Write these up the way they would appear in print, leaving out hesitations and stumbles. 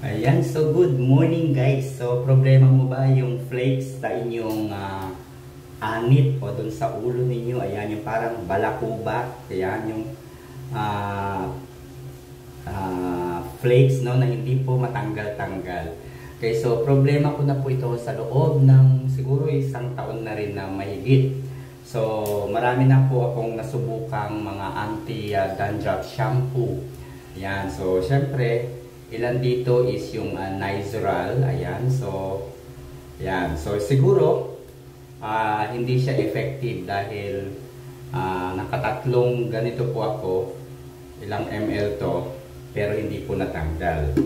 Ayan, so good morning guys. So problema mo ba yung flakes sa inyong anit o dun sa ulo ninyo? Ayan, yung parang balakuba. Ayan, yung flakes no, na hindi po matanggal-tanggal. Okay, so problema ko na po ito sa loob ng siguro isang taon na rin na mahigit. So marami na po akong nasubukang mga anti-dandruff shampoo. Ayan, so syempre ilan dito is yung Nizoral. Ayan, so ayan, so siguro hindi siya effective dahil nakatatlong ganito po ako, ilang ml to, pero hindi po natanggal.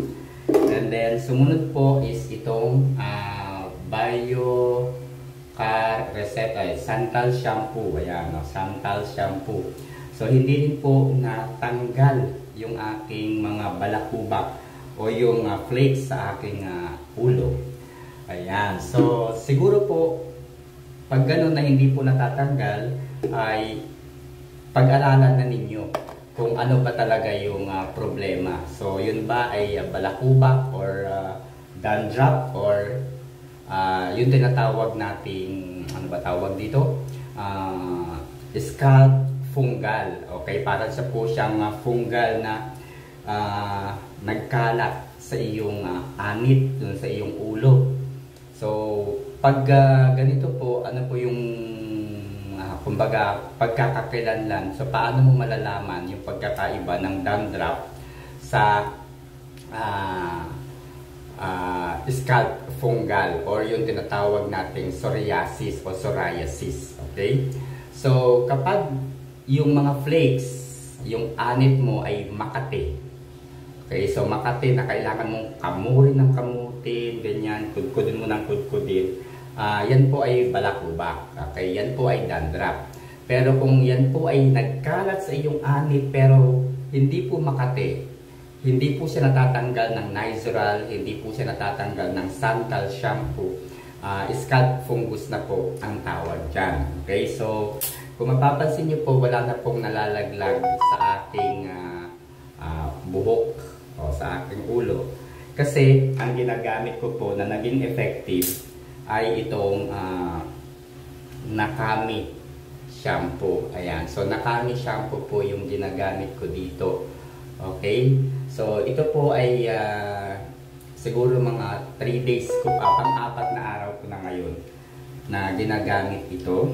And then sumunod po is itong Santal shampoo. Ayan, no? Santal shampoo. So hindi rin po natanggal yung aking mga balakubak o yung flakes sa aking ulo. Ayan. So siguro po pag gano'n na hindi po natatanggal ay pag-aralan na ninyo kung ano ba talaga yung problema. So yun ba ay balakubak or dandruff or yung tinatawag nating ano ba tawag dito? Scalp fungal. Okay, para sa po siyang fungal na nagkalat sa iyong anit, dun sa iyong ulo. So pag ganito po, ano po yung kumbaga pagkakakilanlan. So paano mo malalaman yung pagkakaiba ng dandruff sa scalp fungal or yung tinatawag nating psoriasis o psoriasis. Okay? So kapag yung mga flakes, yung anit mo ay makati. Okay, so makati na kailangan mong kamurin ng kamutin, ganyan, kudkudin mo ng kudkudin. Yan po ay balakubak. Okay, yan po ay dandruff. Pero kung yan po ay nagkalat sa iyong anit pero hindi po makati, hindi po siya natatanggal ng Nizoral, hindi po siya natatanggal ng Santal shampoo, scalp fungus na po ang tawag dyan. Okay, so kung mapapansin nyo po, wala na pong nalalaglag sa aking buhok o sa aking ulo. Kasi ang ginagamit ko po na naging effective ay itong Nakami shampoo. Ayan. So Nakami shampoo po yung ginagamit ko dito. Okay? So ito po ay siguro mga 3 days ko, pang-apat na araw ko na ngayon na ginagamit ito.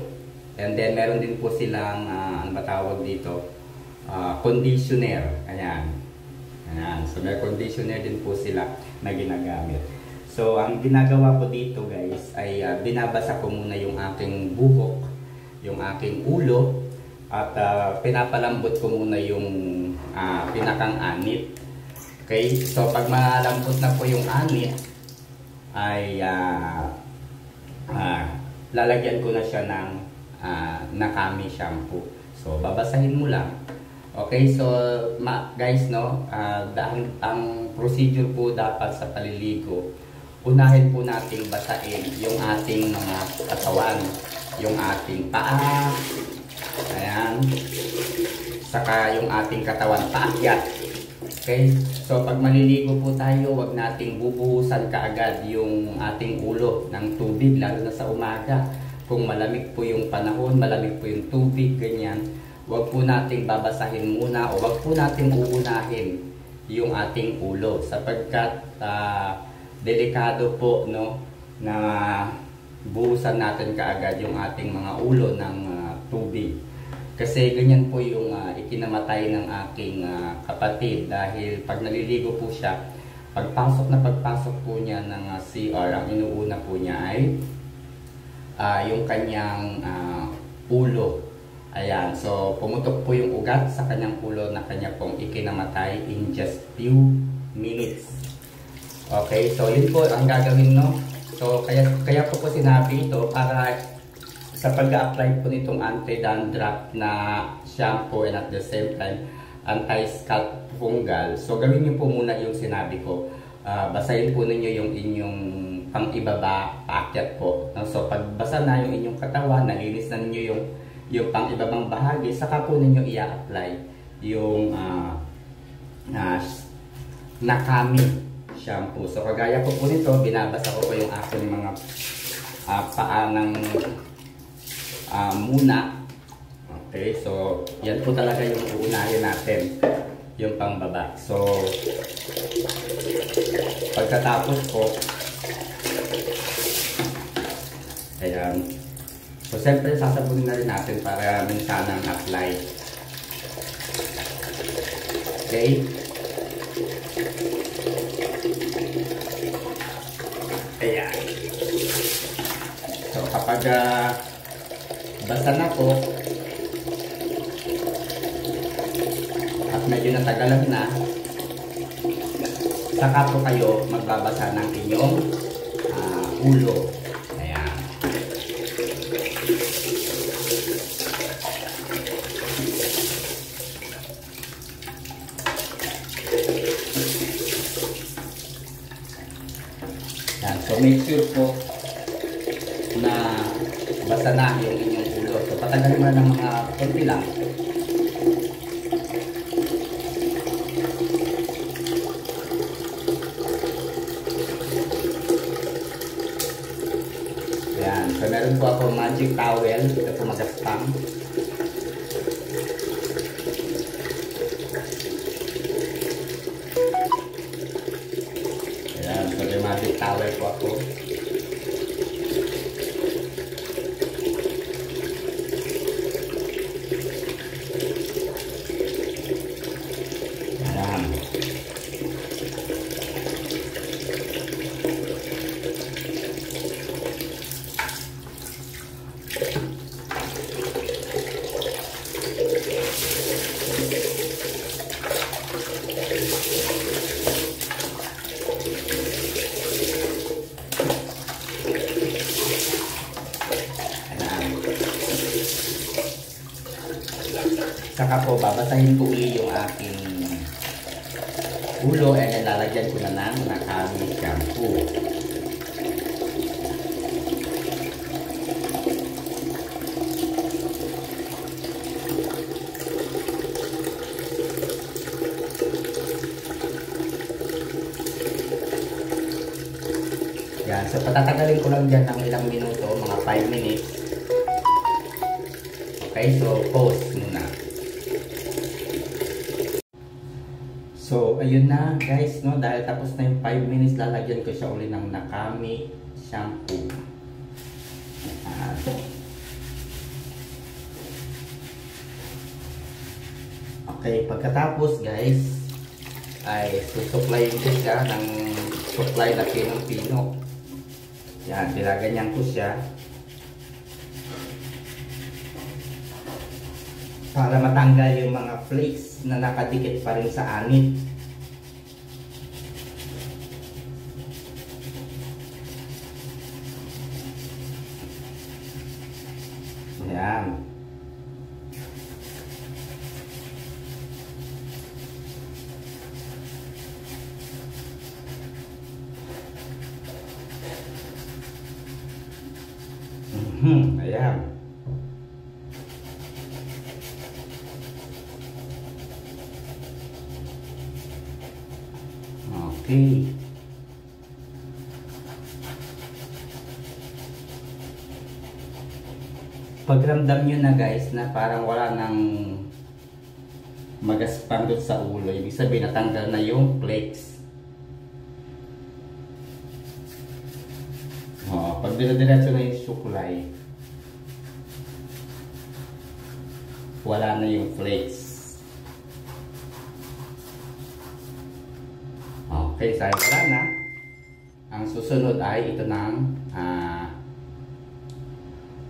And then meron din po silang ano ba tawag dito? Conditioner. Ayan. Ayan. So may conditioner din po sila na ginagamit. So ang ginagawa ko dito guys ay binabasa ko muna yung aking buhok, yung aking ulo, at pinapalambot ko muna yung pinakang anit. Okay? So pag malambot na po yung anit ay lalagyan ko na siya ng Nakami shampoo. So babasahin mo lang. Okay, so guys, no, ang procedure po dapat sa paliligo, unahin po nating basahin yung ating mga katawan, yung ating paa, ayan, saka yung ating katawan paakyat. Okay, so pag maliligo po tayo, wag nating bubuhusan kaagad yung ating ulo ng tubig, lalo na sa umaga. Kung malamig po yung panahon, malamig po yung tubig, ganyan, wag po nating babasahin muna o wag po nating uunahin yung ating ulo sapagkat delikado po, no, na buhusan natin kaagad yung ating mga ulo ng tubig. Kasi ganyan po yung ikinamatay ng aking kapatid dahil pag naliligo po siya, pagpasok po niya ng CR, ang inuuna po niya ay yung kanyang ulo. Ayan, so pumutok po yung ugat sa kanyang ulo na kanya pong ikinamatay in just few minutes. Okay, so yun po ang gagawin, no? So kaya po sinabi ito para sa pag-a-apply po nitong anti-dandruff na shampoo and at the same time anti-scalp fungal. So gawin niyo po muna yung sinabi ko. Basahin po ninyo yung inyong pang-ibaba, paakyat po. So pagbasa na yung inyong katawan, nalinis na ninyo yung pang-ibabang bahagi, saka po ninyo i-apply yung Nakami shampoo. So kagaya ko po nito, binabasa ko po yung aking mga paa ng muna. Okay, so yan po talaga yung uunahin natin, yung pangbaba. So pagkatapos po, ayan. So siyempre sasabunin na rin natin para minsanang apply. Okay. Ayan. So kapag basa na po at medyo natagalan na, saka po kayo magbabasa ng inyong ulo. Ayan. Ayan. So make sure po na basa na yung inyong ulo. So patagalin mo na ng mga konti lang. Ayan. So meron po ako magic towel. Ito po magaspang. Ayan. So may magic towel po ako. Saka po babasahin ko uli yung aking ulo and lalagyan ko na ng Nakami shampoo. Yan, so patatagalin ko lang dyan ng ilang minuto, mga 5 minutes. Okay, so pause muna. So, ayun na guys, no? Dahil tapos na yung 5 minutes, lalagyan ko siya uli ng Nakami shampoo. Okay, pagkatapos guys, ay susuklayin ko siya ng supply na pinong-pino. Yan, nilaganyan ko siya. Para matanggal yung mga flakes na nakadikit pa rin sa anit. Ayan. Ayan. Okay. Pagramdam nyo na guys na parang wala nang magaspang doon sa ulo, ibig sabihin natanggal na yung flakes. Pag dire-diretso na yung suklay, wala na yung flakes. Okay, dahil wala na, ang susunod ay ito ng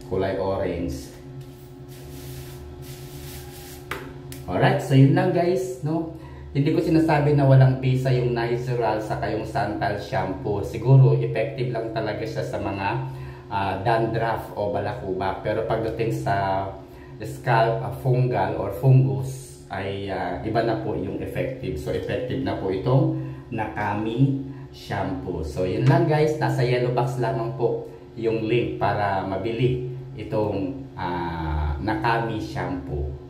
kulay orange. Alright, so yun lang guys, no? Hindi ko sinasabi na walang bisa yung natural saka yung santal shampoo. Siguro effective lang talaga siya sa mga dandruff o balakubak. Pero pagdating sa scalp fungal or fungus ay iba na po yung effective. So effective na po itong Nakami shampoo. So yun lang guys, nasa yellow box lamang po yung link para mabili itong Nakami shampoo.